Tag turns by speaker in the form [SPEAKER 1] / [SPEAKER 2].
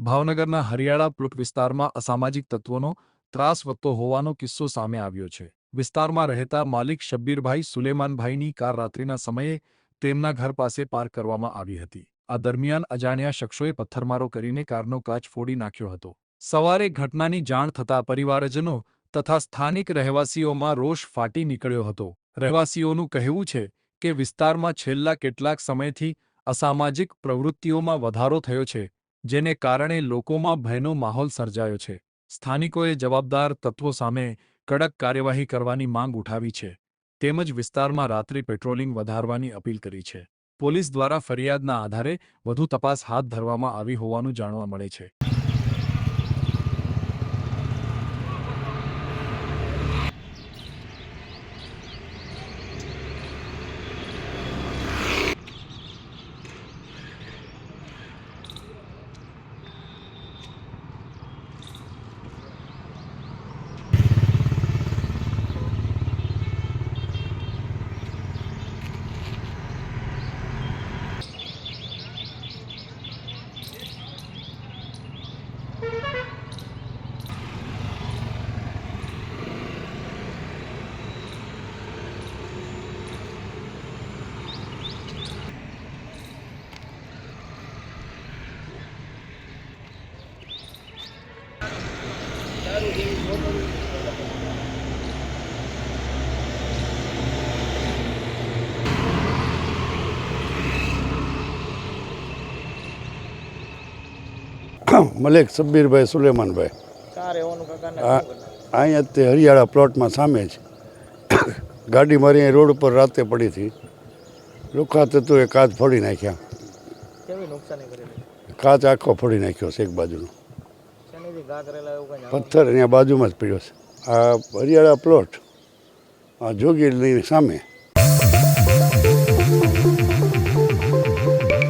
[SPEAKER 1] ભાવનગરના હરિયાળા પ્લોટ વિસ્તારમાં અસામાજિક તત્વોનો ત્રાસ વધતો હોવાનો કિસ્સો સામે આવ્યો છે। વિસ્તારમાં રહેતા માલિક શબ્બીરભાઈ સુલેમાનભાઈની કાર રાત્રિના સમયે તેમના ઘર પાસે પાર્ક કરવામાં આવી હતી। આ દરમિયાન અજાણ્યા શખ્સોએ પથ્થરમારો કરીને કારનો કાચ ફોડી નાખ્યો હતો। સવારે ઘટનાની જાણ થતાં પરિવારજનો તથા સ્થાનિક રહેવાસીઓમાં રોષ ફાટી નીકળ્યો હતો। રહેવાસીઓનું કહેવું છે કે વિસ્તારમાં છેલ્લા કેટલાક સમયથી અસામાજિક પ્રવૃત્તિઓમાં વધારો થયો છે, જેને કારણે લોકોમાં ભયનો માહોલ સર્જાયો છે। સ્થાનિકોએ જવાબદાર તત્વો સામે કડક કાર્યવાહી કરવાની માંગ ઉઠાવી છે, તેમજ વિસ્તારમાં રાત્રિ પેટ્રોલિંગ વધારવાની અપીલ કરી છે। પોલીસ દ્વારા ફરિયાદના આધારે વધુ તપાસ હાથ ધરવામાં આવી હોવાનું જાણવા મળે છે।
[SPEAKER 2] મલેક શબ્બીરભાઈ સુલેમાનભાઈ અહીંયા તે હરિયાળા પ્લોટમાં સામે જ ગાડી મારી રોડ ઉપર રાતે પડી હતી। લુખાતે તો એ કાચ ફોડી નાખ્યા। કાચ આખો ફોડી નાખ્યો છે એક બાજુનો। પથ્થર અહીંયા બાજુમાં જ પડ્યો છે। આ હરિયાળા પ્લોટ આ જોગીની સામે